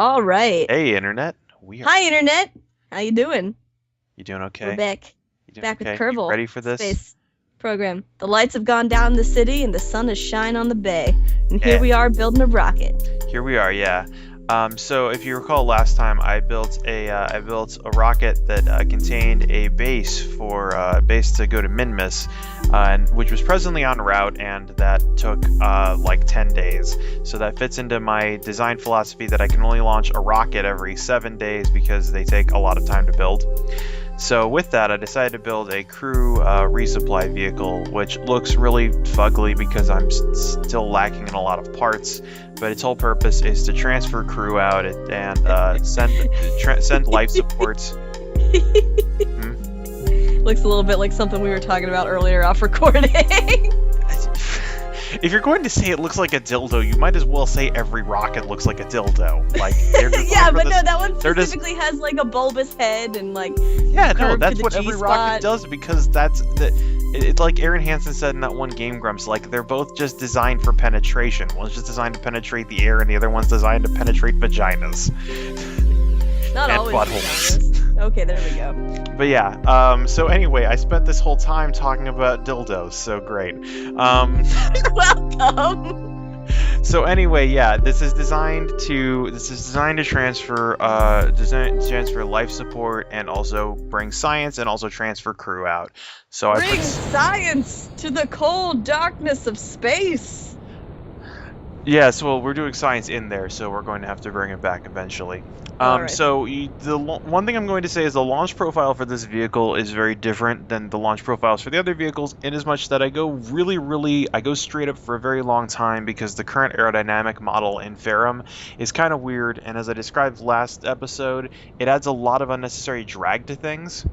All right. Hey, Internet. We are. Hi, Internet. How you doing? You doing okay? We're back. You doing Back with okay? You Kerbal. ready for this? Space program. The lights have gone down in the city and the sun is shining on the bay. And here Yeah. we are building a rocket. Here we are. Yeah. So if you recall last time, I built a rocket that contained a base for base to go to Minmus, and which was presently en route, and that took like 10 days. So that fits into my design philosophy that I can only launch a rocket every 7 days because they take a lot of time to build. So with that, I decided to build a crew resupply vehicle, which looks really fugly because I'm still lacking in a lot of parts. But its whole purpose is to transfer crew out and send life support. Looks a little bit like something we were talking about earlier off recording. If you're going to say it looks like a dildo, you might as well say every rocket looks like a dildo. Like, yeah, but no, that one specifically has like a bulbous head and like. Yeah, no, curve that's to the what every rocket does because it's like Aaron Hansen said in that one Game Grumps, like they're both just designed for penetration. One's just designed to penetrate the air, and the other one's designed to penetrate vaginas. Not and always buttholes. vaginas. Okay, there we go. But yeah, so anyway, I spent this whole time talking about dildos, so great. Welcome. So anyway, yeah, this is designed to transfer life support and also bring science and also transfer crew out. So Bring science to the cold darkness of space. Yes, well, we're doing science in there, so we're going to have to bring it back eventually. Alright. So the one thing I'm going to say is the launch profile for this vehicle is very different than the launch profiles for the other vehicles, in as much that I go straight up for a very long time because the current aerodynamic model in Ferrum is kind of weird, and as I described last episode, it adds a lot of unnecessary drag to things,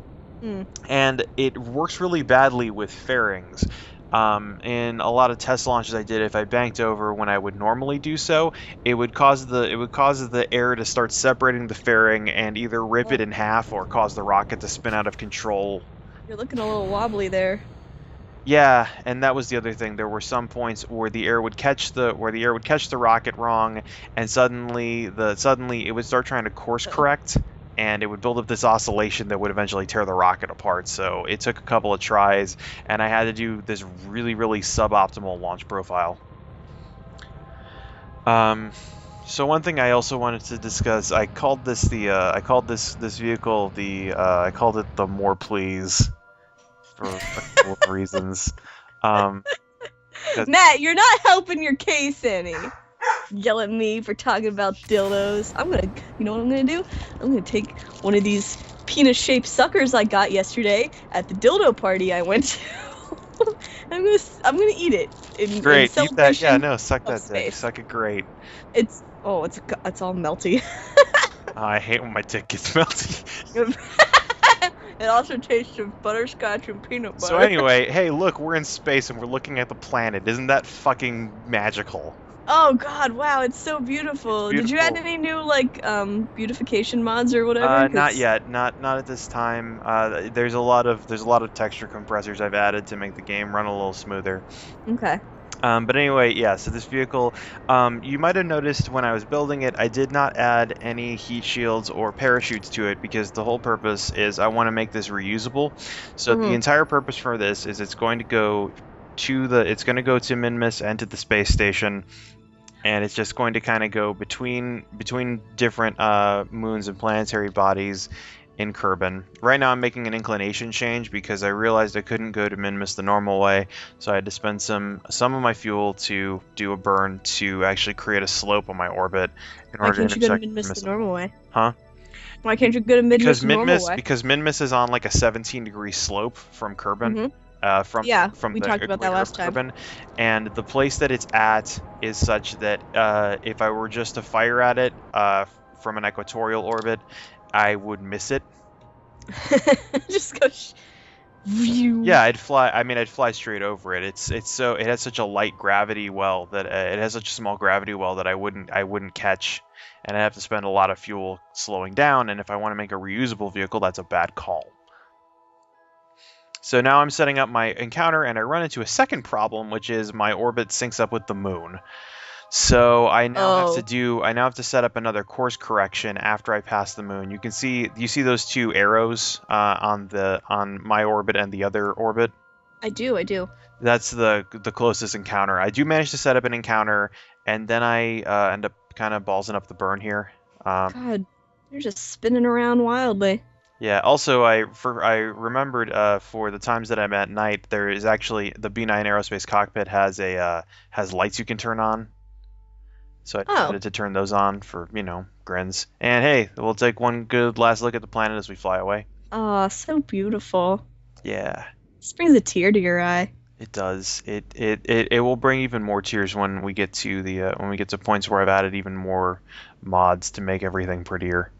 and it works really badly with fairings. In a lot of test launches I did, if I banked over when I would normally do so, it would cause the air to start separating the fairing and either rip it in half or cause the rocket to spin out of control. You're looking a little wobbly there. Yeah, and that was the other thing. There were some points where the air would catch the rocket wrong, and suddenly it would start trying to course correct. And it would build up this oscillation that would eventually tear the rocket apart. So it took a couple of tries, and I had to do this really, really suboptimal launch profile. So one thing I also wanted to discuss, I called this vehicle the More Please for a couple of reasons. Matt, you're not helping your case any. Yell at me for talking about dildos. You know what I'm gonna do? I'm gonna take one of these penis-shaped suckers I got yesterday at the dildo party I went to. I'm gonna eat it. Great, eat that. Yeah, no, suck that dick. Space. Suck it great. It's all melty. I hate when my dick gets melty. It also tastes of butterscotch and peanut butter. So anyway, hey, look, we're in space and we're looking at the planet. Isn't that fucking magical? Oh god, wow, it's so beautiful. Did you add any new beautification mods or whatever? Not yet. Not at this time. There's a lot of texture compressors I've added to make the game run a little smoother. Okay. But anyway, yeah, so this vehicle, you might have noticed when I was building it, I did not add any heat shields or parachutes to it because the whole purpose is I want to make this reusable. So the entire purpose for this is it's going to go to Minmus and to the space station. And it's just going to kind of go between different moons and planetary bodies in Kerbal. Right now I'm making an inclination change because I realized I couldn't go to Minmus the normal way, so I had to spend some of my fuel to do a burn to actually create a slope on my orbit in order to intersect Why can't you go to Minmus the normal way? Huh? Why can't you go to Minmus the normal way? Because Minmus is on like a 17-degree slope from Kerbal. From we the talked about that last time. Kerbal, and the place that it's at is such that if I were just to fire at it from an equatorial orbit, I would miss it. Just go. Yeah, I'd fly straight over it. It has such a light gravity well that it has such a small gravity well that I wouldn't catch, and I'd have to spend a lot of fuel slowing down. And if I want to make a reusable vehicle, that's a bad call. So now I'm setting up my encounter, and I run into a second problem, which is my orbit syncs up with the moon. So I now Oh, have to set up another course correction after I pass the moon. You see those two arrows on my orbit and the other orbit. I do, I do. That's the closest encounter. I do manage to set up an encounter, and then I end up kind of ballsing up the burn here. God, you're just spinning around wildly. Yeah. Also, I remembered for the times that I'm at night, there is actually the B9 aerospace cockpit has lights you can turn on. So I Oh, decided to turn those on for grins. And hey, we'll take one good last look at the planet as we fly away. ah, so beautiful. Yeah. This brings a tear to your eye. It does. It will bring even more tears when we get to when we get to points where I've added even more mods to make everything prettier.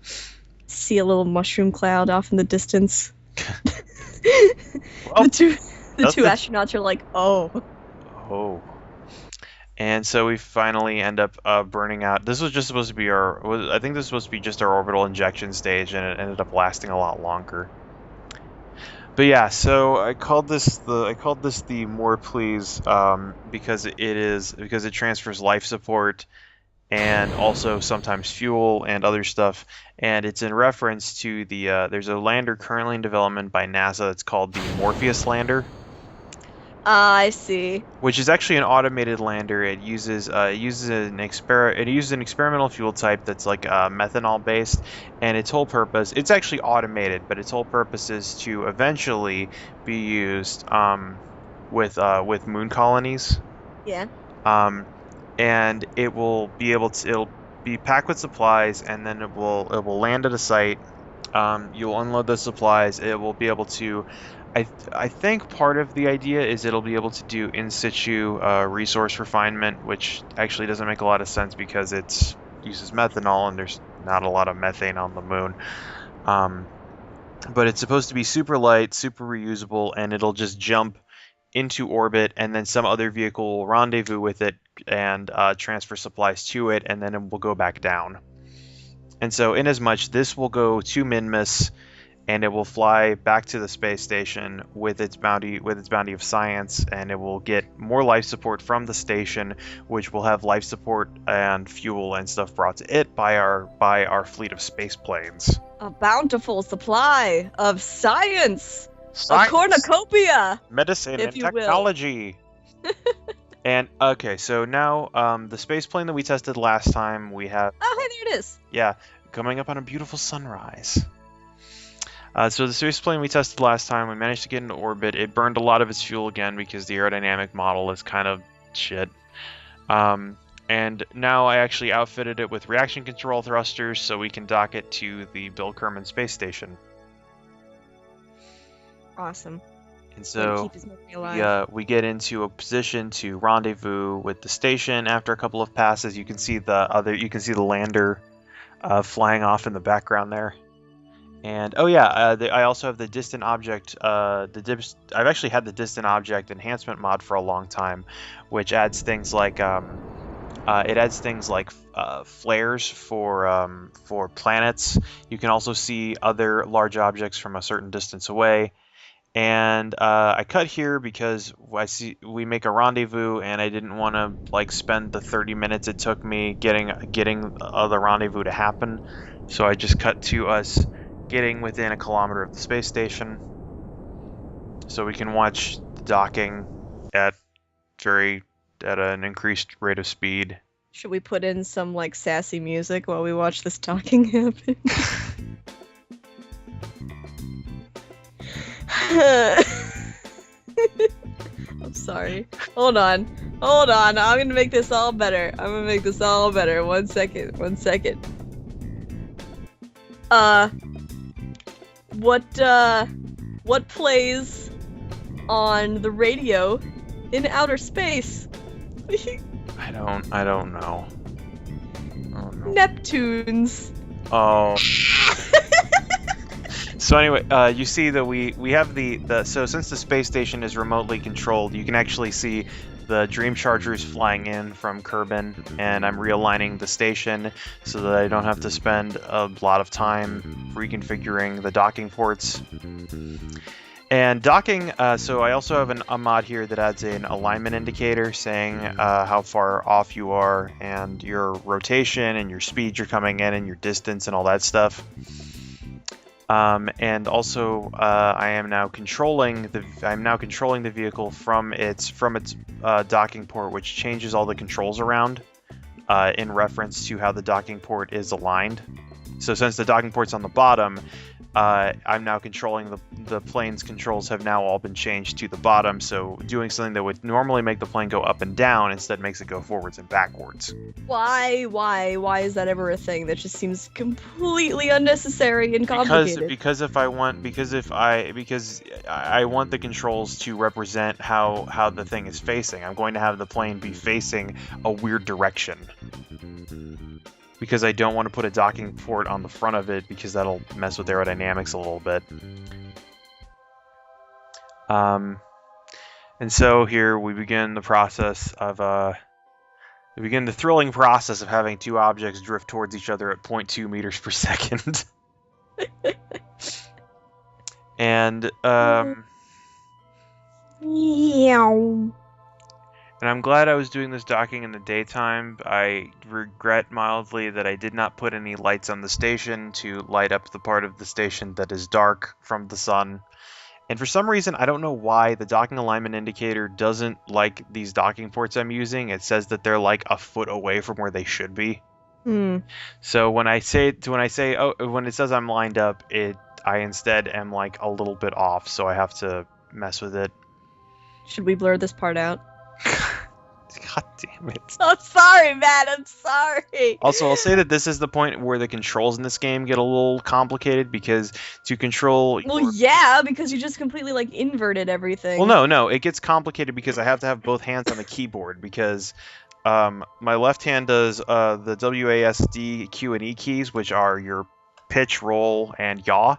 See a little mushroom cloud off in the distance. Well, the two nothing. astronauts are like, oh. Oh. And so we finally end up burning out. This was just supposed to be I think this was supposed to be just our orbital injection stage, and it ended up lasting a lot longer. But yeah, so I called this the More Please because it transfers life support and also sometimes fuel and other stuff, and it's in reference to there's a lander currently in development by NASA that's called the Morpheus lander, I see. which is actually an automated lander. It uses an experimental fuel type that's like methanol based, and its whole purpose, it's actually automated, but its whole purpose is to eventually be used with moon colonies. Yeah. And it'll be packed with supplies, and then it will land at a site. You'll unload the supplies. It will be able to. I think part of the idea is it'll be able to do in situ resource refinement, which actually doesn't make a lot of sense because it uses methanol and there's not a lot of methane on the moon. But it's supposed to be super light, super reusable, and it'll just jump into orbit, and then some other vehicle will rendezvous with it and transfer supplies to it, and then it will go back down. And so, inasmuch this will go to Minmus, and it will fly back to the space station with its bounty of science, and it will get more life support from the station, which will have life support and fuel and stuff brought to it by our fleet of space planes. A bountiful supply of science. Science, A cornucopia, medicine, if and you will. technology. And okay, so now the space plane that we tested last time, we have Oh, hey, there it is. coming up on a beautiful sunrise. So the space plane we tested last time, we managed to get into orbit. It burned a lot of its fuel again because the aerodynamic model is kind of shit. And now I actually outfitted it with reaction control thrusters so we can dock it to the Bill Kerman space station. Awesome. And Way to so keep his memory alive. we get into a position to rendezvous with the station. After a couple of passes, you can see the lander flying off in the background there. And oh yeah, I also have the distant object. I've actually had the distant object enhancement mod for a long time, which adds things like flares for planets. You can also see other large objects from a certain distance away. And I cut here because we make a rendezvous, and I didn't want to spend the 30 minutes it took me getting the rendezvous to happen. So I just cut to us getting within 1 kilometer of the space station, so we can watch the docking at an increased rate of speed. Should we put in some sassy music while we watch this talking happen? I'm sorry. Hold on. I'm gonna make this all better. 1 second. What plays on the radio in outer space? I don't know. Oh no. Neptunes. Oh. So anyway, you see that we have so since the space station is remotely controlled, you can actually see the Dream Chargers flying in from Kerbal, and I'm realigning the station so that I don't have to spend a lot of time reconfiguring the docking ports. And docking, so I also have a mod here that adds an alignment indicator saying how far off you are and your rotation and your speed you're coming in and your distance and all that stuff. And also, I'm now controlling the vehicle from its docking port, which changes all the controls around in reference to how the docking port is aligned. So since the docking port's on the bottom, I'm now controlling the plane's controls have now all been changed to the bottom, so doing something that would normally make the plane go up and down instead makes it go forwards and backwards. Why is that ever a thing? That just seems completely unnecessary and complicated. Because I want the controls to represent how the thing is facing. I'm going to have the plane be facing a weird direction. Because I don't want to put a docking port on the front of it because that'll mess with aerodynamics a little bit. And so here we begin the process of the thrilling process of having two objects drift towards each other at 0.2 meters per second. And And I'm glad I was doing this docking in the daytime. I regret mildly that I did not put any lights on the station to light up the part of the station that is dark from the sun. And for some reason, I don't know why, the docking alignment indicator doesn't like these docking ports I'm using. It says that they're like a foot away from where they should be. So when it says I'm lined up, I instead am like a little bit off, so I have to mess with it. Should we blur this part out? God damn it. I'm sorry, Matt. I'm sorry. Also, I'll say that this is the point where the controls in this game get a little complicated because to control... Well, yeah, because you just completely, like, inverted everything. Well, no. It gets complicated because I have to have both hands on the keyboard because my left hand does the WASD, Q, and E keys, which are your pitch, roll, and yaw.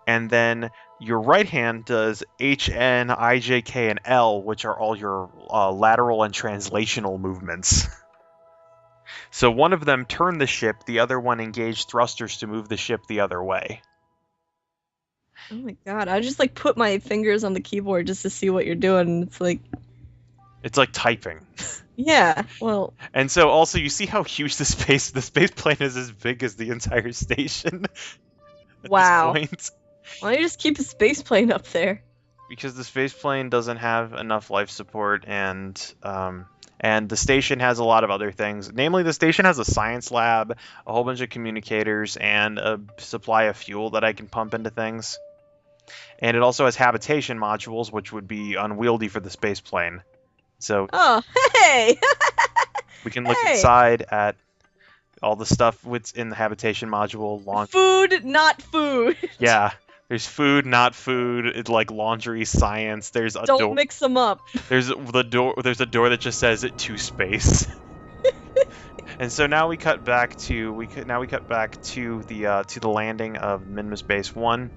And then your right hand does H, N, I, J, K, and L, which are all your lateral and translational movements. So one of them turn the ship, the other one engage thrusters to move the ship the other way. Oh my god, I just like put my fingers on the keyboard just to see what you're doing, and it's like... It's like typing. Yeah, well... And so also, you see how huge the space plane is as big as the entire station? Wow. This point. Why don't you just keep a space plane up there? Because the space plane doesn't have enough life support, and the station has a lot of other things. Namely, the station has a science lab, a whole bunch of communicators, and a supply of fuel that I can pump into things. And it also has habitation modules, which would be unwieldy for the space plane. So, oh, hey! We can look inside at all the stuff that's in the habitation module. Food, not food. Yeah. There's food, not food. It's like laundry, science. There's a door. Don't mix them up. There's a door that just says to space. And so now we cut back to the landing of Minmus Base 1.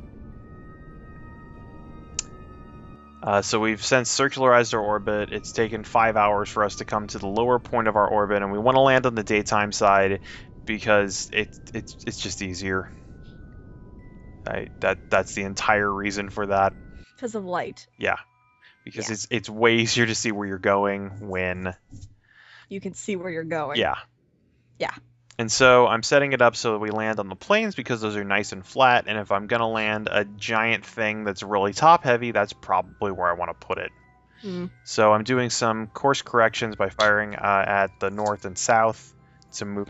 So we've since circularized our orbit. It's taken 5 hours for us to come to the lower point of our orbit, and we want to land on the daytime side because it's just easier. That's the entire reason for that. Because of light. Yeah, because it's way easier to see where you're going when you can see where you're going. Yeah. Yeah. And so I'm setting it up so that we land on the plains because those are nice and flat, and if I'm going to land a giant thing that's really top-heavy, that's probably where I want to put it. So I'm doing some course corrections by firing at the north and south to move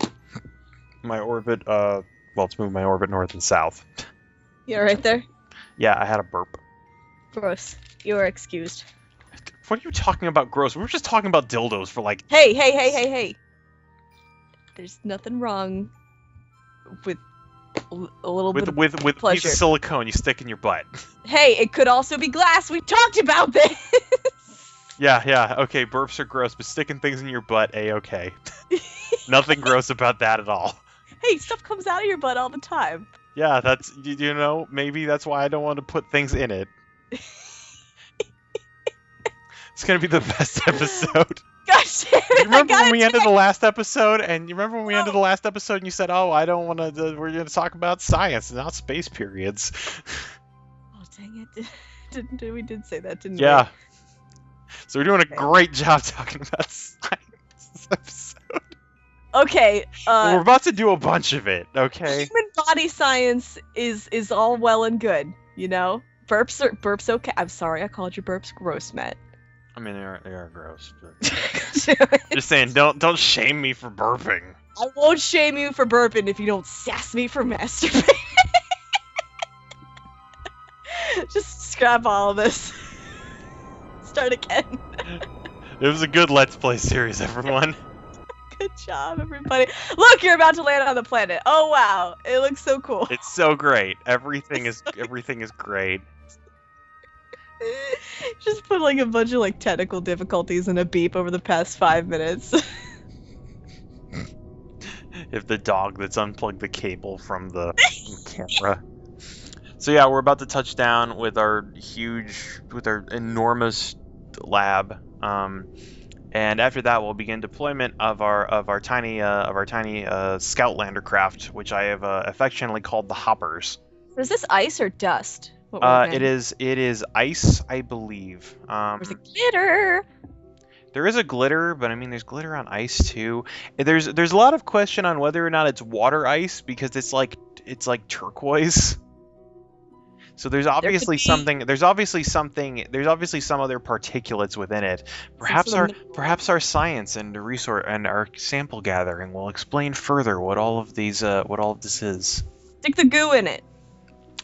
my orbit, to move my orbit north and south. Yeah, right there? Yeah, I had a burp. Gross. You are excused. What are you talking about gross? We were just talking about dildos for like... Hey! There's nothing wrong with a little bit of with pleasure. piece of silicone you stick in your butt. Hey, it could also be glass. We talked about this. Yeah. Okay, burps are gross, but sticking things in your butt, A-okay. Nothing gross about that at all. Hey, stuff comes out of your butt all the time. Yeah, that's, maybe that's why I don't want to put things in it. It's gonna be the best episode. Gosh damn it, you remember when we ended the last episode, and you said, oh, I don't want to, we're going to talk about science, not space periods. Oh, dang it. We did say that, didn't Yeah. we? So we're doing a Okay. great job talking about science this episode. Okay. We're about to do a bunch of it, okay? Human body science is all well and good, you know. Burps okay. I'm sorry, I called your burps gross, Matt. I mean, they are gross. But... Just saying, don't shame me for burping. I won't shame you for burping if you don't sass me for masturbating. Just scrap all of this. Start again. It was a good Let's Play series, everyone. Good job, everybody. Look, you're about to land on the planet. Oh wow, it looks so cool. It's so great. Everything is great. Just put like a bunch of like technical difficulties and a beep over the past 5 minutes. If the dog that's unplugged the cable from the camera. So yeah, we're about to touch down with our enormous lab, and after that we'll begin deployment of our tiny Scoutlander craft, which I have affectionately called the Hoppers. Is this ice or dust? What we're looking It is ice, I believe. There's a glitter. There is a glitter, but I mean, there's glitter on ice too. There's a lot of question on whether or not it's water ice because it's like turquoise. So there's obviously some other particulates within it. Perhaps our science and our sample gathering will explain further what all of this is. Stick the goo in it.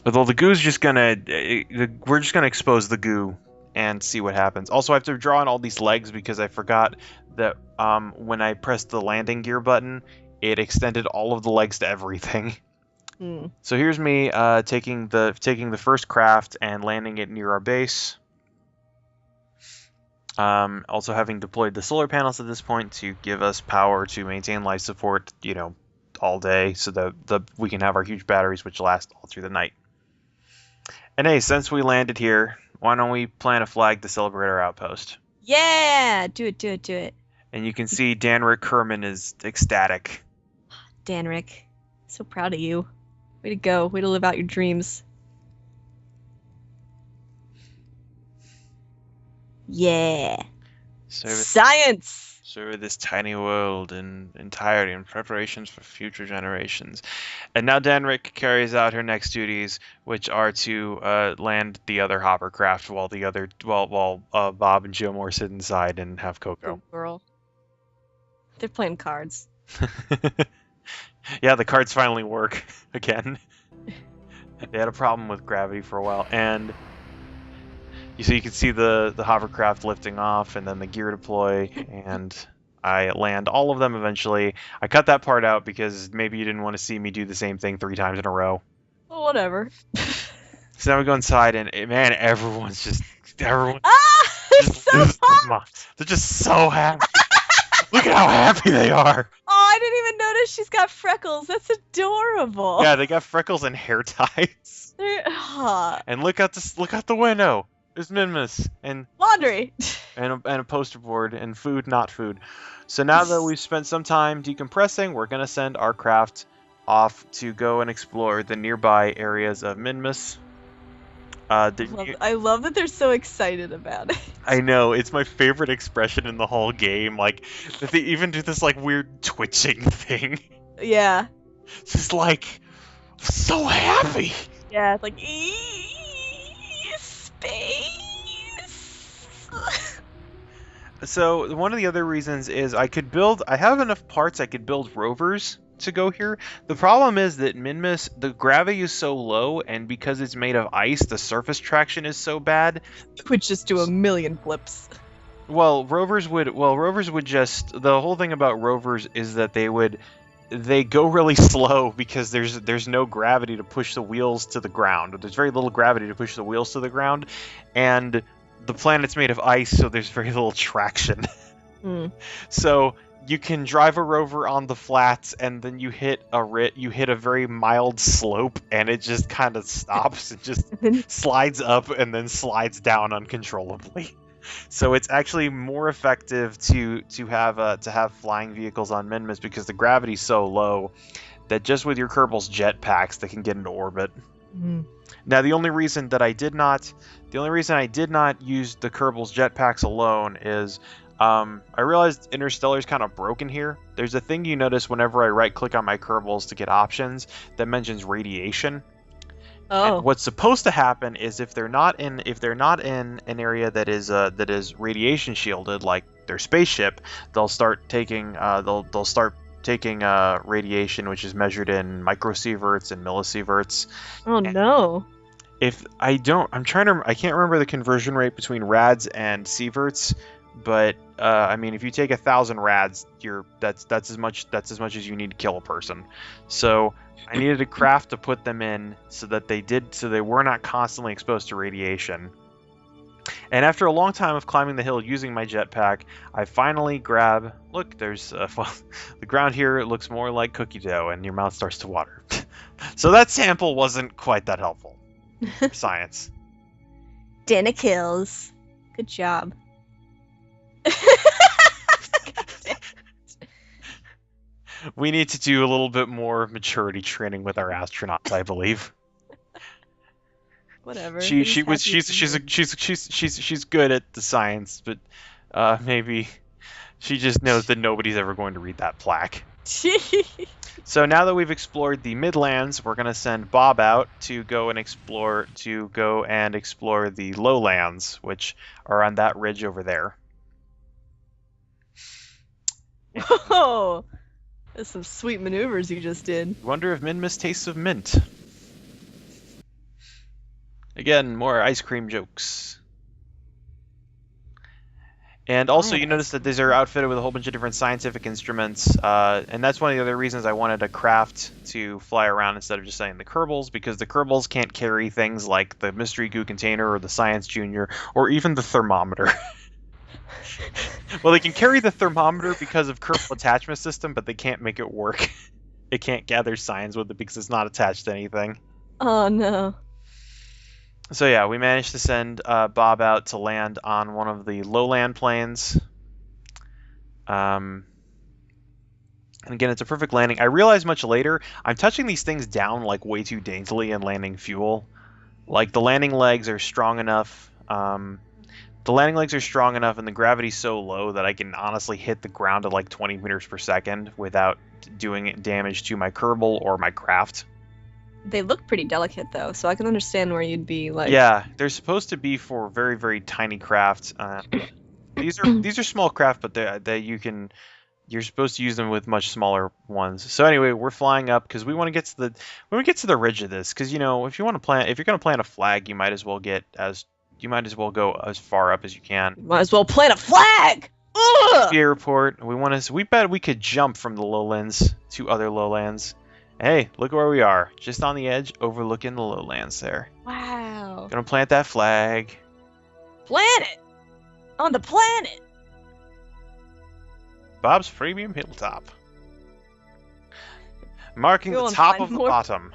Although the goo's we're just gonna expose the goo and see what happens. Also, I have to draw on all these legs because I forgot that when I pressed the landing gear button, it extended all of the legs to everything. So here's me taking the first craft and landing it near our base. Also having deployed the solar panels at this point to give us power to maintain life support, all day, so that we can have our huge batteries which last all through the night. And hey, since we landed here, why don't we plant a flag to celebrate our outpost? Yeah, do it. And you can see Danrick Kerman is ecstatic. Danrick, so proud of you. Way to go. Way to live out your dreams. Yeah. Science! Serve this tiny world in entirety in preparations for future generations. And now Danrick carries out her next duties, which are to land the other hoppercraft while Bob and Joe Moore sit inside and have cocoa. Good girl. They're playing cards. Yeah, the cards finally work again. They had a problem with gravity for a while, and you can see the hovercraft lifting off, and then the gear deploy, and I land all of them eventually. I cut that part out because maybe you didn't want to see me do the same thing 3 times in a row. Well, whatever. So now we go inside, and man, everyone's just Ah! they're just so happy. Look at how happy they are. Oh, I didn't even notice she's got freckles. That's adorable. Yeah, they got freckles and hair ties. And look out the window. There's Minmus and laundry and a poster board and food, not food. So now that we've spent some time decompressing, we're gonna send our craft off to go and explore the nearby areas of Minmus. I love that they're so excited about it. I know, it's my favorite expression in the whole game. Like, that they even do this like weird twitching thing. Yeah. Just like so happy. Yeah, it's like space. So one of the other reasons is I have enough parts I could build rovers to go here. The problem is that Minmus, the gravity is so low, and because it's made of ice, the surface traction is so bad. It would just do a million flips. The whole thing about rovers is that they go really slow because there's no gravity to push the wheels to the ground. There's very little gravity to push the wheels to the ground, and the planet's made of ice, so there's very little traction. So you can drive a rover on the flats, and then you hit a very mild slope, and it just kind of stops and just slides up and then slides down uncontrollably. So it's actually more effective to have flying vehicles on Minmus because the gravity's so low that just with your Kerbal's jetpacks they can get into orbit. Now the only reason that I did not The only reason I did not use the Kerbal's jetpacks alone is I realized Interstellar is kind of broken here. There's a thing you notice whenever I right-click on my Kerbals to get options that mentions radiation. Oh. And what's supposed to happen is if they're not in an area that is radiation shielded, like their spaceship, they'll start taking radiation, which is measured in microsieverts and millisieverts. Oh no. If I don't, I can't remember the conversion rate between rads and sieverts, but I mean, if you take 1,000 rads, that's as much as you need to kill a person. So I needed a craft to put them in so they were not constantly exposed to radiation. And after a long time of climbing the hill using my jetpack, I finally grab. Look, there's well, the ground here looks more like cookie dough, and your mouth starts to water. So that sample wasn't quite that helpful for science. Dinner kills. Good job. We need to do a little bit more maturity training with our astronauts, I believe. Whatever. She's good at the science, but maybe she just knows that nobody's ever going to read that plaque. So now that we've explored the Midlands, we're going to send Bob out to go and explore the lowlands, which are on that ridge over there. Whoa! That's some sweet maneuvers you just did. Wonder if Minmus tastes of mint. Again, more ice cream jokes. And also, you notice that these are outfitted with a whole bunch of different scientific instruments, and that's one of the other reasons I wanted a craft to fly around instead of just sending the Kerbals, because the Kerbals can't carry things like the Mystery Goo Container or the Science Junior or even the thermometer. Well, they can carry the thermometer because of Kerbal attachment system, but they can't make it work. It can't gather science with it because it's not attached to anything. Oh no. So yeah, we managed to send Bob out to land on one of the lowland plains. And again, it's a perfect landing. I realized much later, I'm touching these things down like way too daintily and landing fuel. Like the landing legs are strong enough. The landing legs are strong enough and the gravity's so low that I can honestly hit the ground at like 20 meters per second without doing damage to my Kerbal or my craft. They look pretty delicate though, so I can understand where you'd be like. Yeah, they're supposed to be for very, very tiny craft. These are small craft, but you're supposed to use them with much smaller ones. So anyway, we're flying up because we want to get to the ridge of this. Because if you're going to plant a flag, you might as well go as far up as you can. Might as well plant a flag. Ugh! The airport. We bet we could jump from the lowlands to other lowlands. Hey, look where we are, just on the edge, overlooking the lowlands there. Wow. Gonna plant that flag. Planet! On the planet! Bob's Premium Hilltop. Marking the top of the bottom.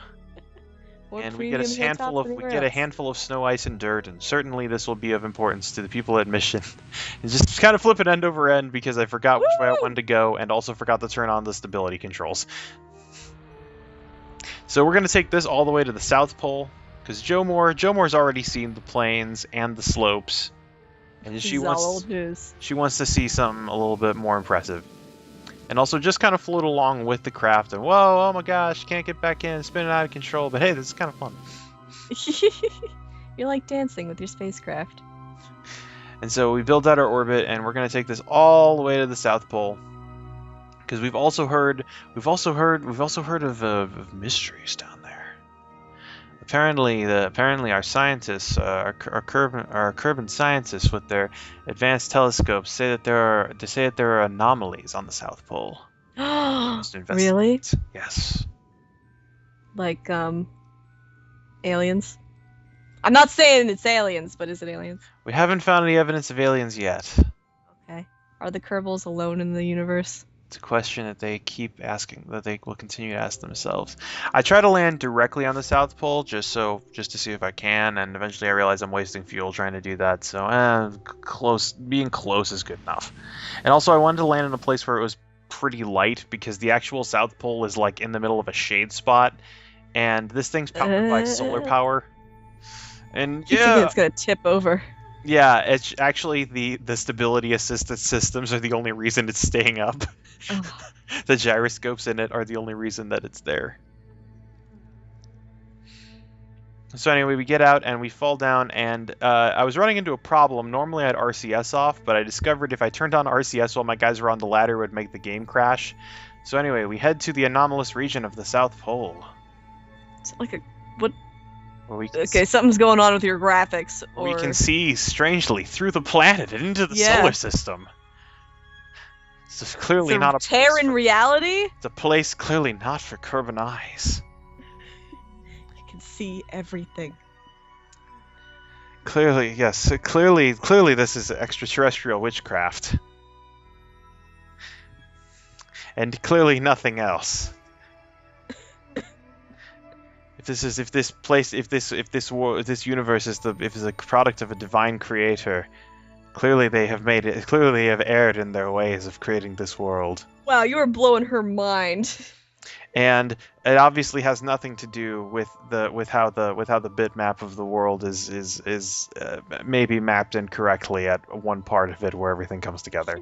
And we get a handful of snow, ice, and dirt, and certainly this will be of importance to the people at Mission. And just kind of flip it end over end because I forgot which way I wanted to go, and also forgot to turn on the stability controls. So we're going to take this all the way to the South Pole, because Joe Moore's already seen the plains and the slopes, and she wants to see something a little bit more impressive. And also just kind of float along with the craft, and whoa, oh my gosh, can't get back in, spinning out of control, but hey, this is kind of fun. You're like dancing with your spacecraft. And so we built out our orbit, and we're going to take this all the way to the South Pole. Because we've also heard of mysteries down there. Apparently our scientists, our Kerbal scientists, with their advanced telescopes, say that there are anomalies on the South Pole. Really? Yes. Like aliens? I'm not saying it's aliens, but is it aliens? We haven't found any evidence of aliens yet. Okay. Are the Kerbals alone in the universe? It's a question that they keep asking, that they will continue to ask themselves. I try to land directly on the South Pole just to see if I can, and eventually I realize I'm wasting fuel trying to do that. So being close is good enough. And also I wanted to land in a place where it was pretty light because the actual South Pole is like in the middle of a shade spot, and this thing's powered by solar power. And Keep thinking yeah, it's gonna tip over. yeah, it's actually the stability assisted systems are the only reason it's staying up. Oh. The gyroscopes in it are the only reason that it's there. So anyway, we get out and we fall down, and I was running into a problem. Normally I'd RCS off, but I discovered if I turned on RCS while my guys were on the ladder, it would make the game crash. So anyway, we head to the anomalous region of the South Pole. It's like a what? Where we Okay, something's going on with your graphics. Or... we can see strangely through the planet and into the solar system. It's clearly not a tear in reality. It's a place clearly not for Kerbal eyes. I can see everything. Clearly, yes. Clearly, this is extraterrestrial witchcraft, and clearly nothing else. If this universe is a product of a divine creator, clearly they have made it. Clearly, they have erred in their ways of creating this world. Wow, you are blowing her mind. And it obviously has nothing to do with how the bitmap of the world is maybe mapped incorrectly at one part of it where everything comes together.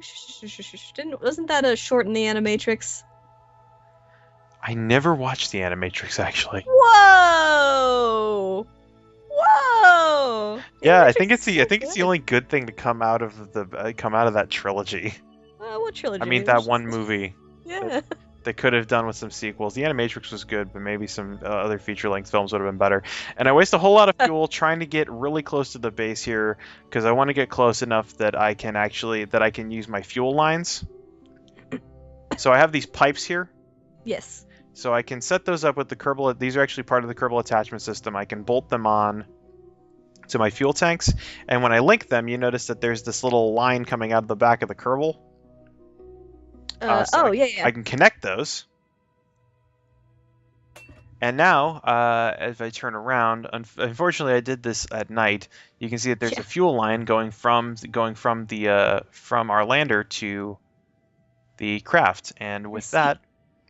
Wasn't that a short in the Animatrix? I never watched the Animatrix actually. Whoa! Whoa! Yeah, I think it's the only good thing to come out of that trilogy. What trilogy? I mean that one movie. Yeah. They could have done with some sequels. The Animatrix was good, but maybe some other feature-length films would have been better. And I waste a whole lot of fuel trying to get really close to the base here because I want to get close enough that I can use my fuel lines. So I have these pipes here. Yes. So I can set those up with the Kerbal. These are actually part of the Kerbal attachment system. I can bolt them on to my fuel tanks, and when I link them, you notice that there's this little line coming out of the back of the Kerbal. Yeah. I can connect those. And now, if I turn around, unfortunately I did this at night. You can see that there's a fuel line going from our lander to the craft, and with that,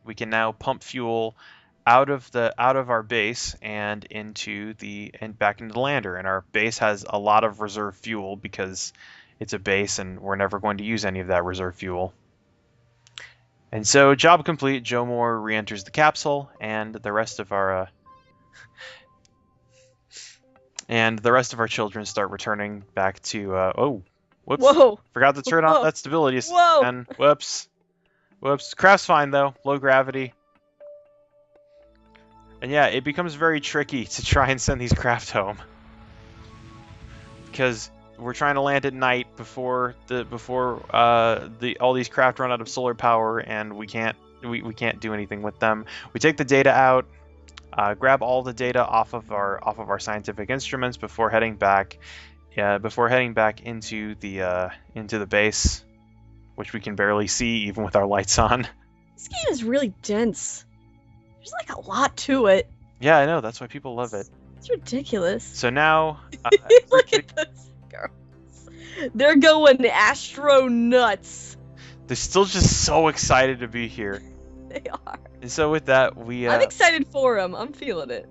we can now pump fuel out of our base and back into the lander. And our base has a lot of reserve fuel because it's a base, and we're never going to use any of that reserve fuel. And so, job complete. Joe Moore re-enters the capsule, and the rest of our children start returning back to. Oh, whoops! Whoa! Forgot to turn on that stability. Whoa! And whoops! Craft's fine though. Low gravity. And yeah, it becomes very tricky to try and send these craft home because we're trying to land at night before all these craft run out of solar power, and we can't do anything with them. We take the data out, grab all the data off of our scientific instruments before heading back into the base, which we can barely see even with our lights on. This game is really dense. There's like a lot to it. Yeah, I know. That's why people love it. It's ridiculous. So now, look at those girls. They're going astro nuts. They're still just so excited to be here. They are. And so with that, I'm excited for them. I'm feeling it.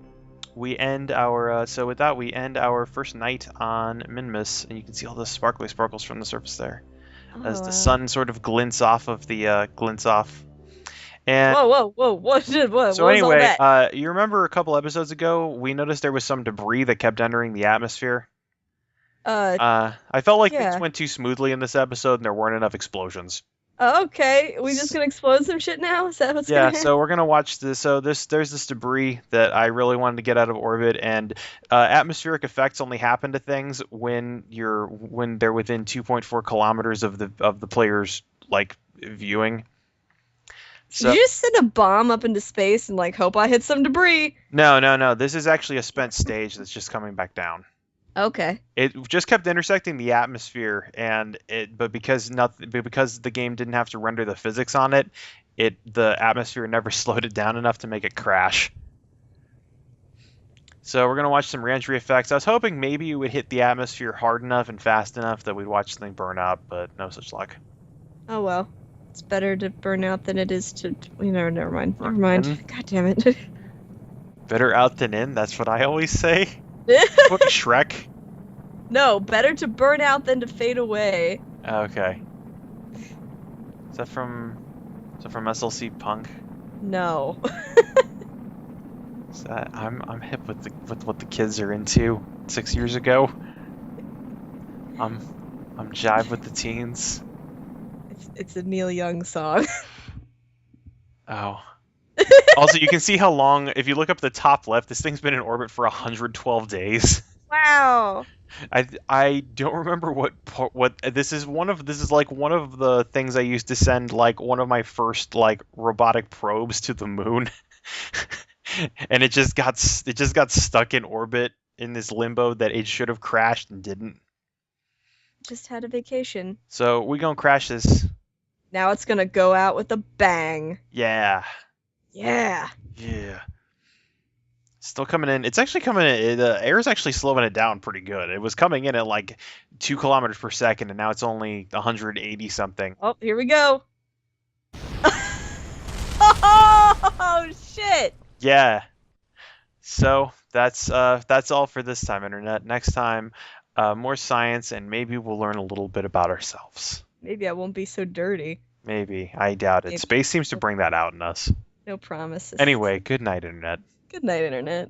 We end our first night on Minmus, and you can see all the sparkly sparkles from the surface there, as the sun sort of glints off. And whoa! What? So anyway, you remember a couple episodes ago we noticed there was some debris that kept entering the atmosphere. I felt like things went too smoothly in this episode, and there weren't enough explosions. Okay, we just gonna explode some shit now? Is that what's gonna happen? So we're gonna watch this. So there's this debris that I really wanted to get out of orbit, and atmospheric effects only happen to things when they're within 2.4 kilometers of the player's viewing. So, did you just send a bomb up into space and hope I hit some debris? No. This is actually a spent stage that's just coming back down. Okay. It just kept intersecting the atmosphere, but because the game didn't have to render the physics on it, the atmosphere never slowed it down enough to make it crash. So we're gonna watch some reentry effects. I was hoping maybe you would hit the atmosphere hard enough and fast enough that we'd watch something burn up, but no such luck. Oh well. It's better to burn out than it is to... never mind. God damn it. Better out than in, that's what I always say. What, Shrek? No, better to burn out than to fade away. Okay. Is that from SLC Punk? No. Is that I'm hip with what the kids are into 6 years ago. I'm jive with the teens. It's a Neil Young song. Oh. Also, you can see how long, if you look up the top left, this thing's been in orbit for 112 days. Wow. I don't remember what this is like one of the things I used to send like one of my first like robotic probes to the moon. And it just got stuck in orbit in this limbo that it should have crashed and didn't. Just had a vacation. So we gonna crash this. Now it's gonna go out with a bang. Yeah. Yeah. Yeah. Still coming in. It's actually coming in. The air is actually slowing it down pretty good. It was coming in at like 2 kilometers per second, and now it's only 180 something. Oh, here we go. Oh shit. Yeah. So that's all for this time, Internet. Next time, more science, and maybe we'll learn a little bit about ourselves. Maybe I won't be so dirty. Maybe. I doubt it. Maybe. Space seems to bring that out in us. No promises. Anyway, good night, Internet. Good night, Internet.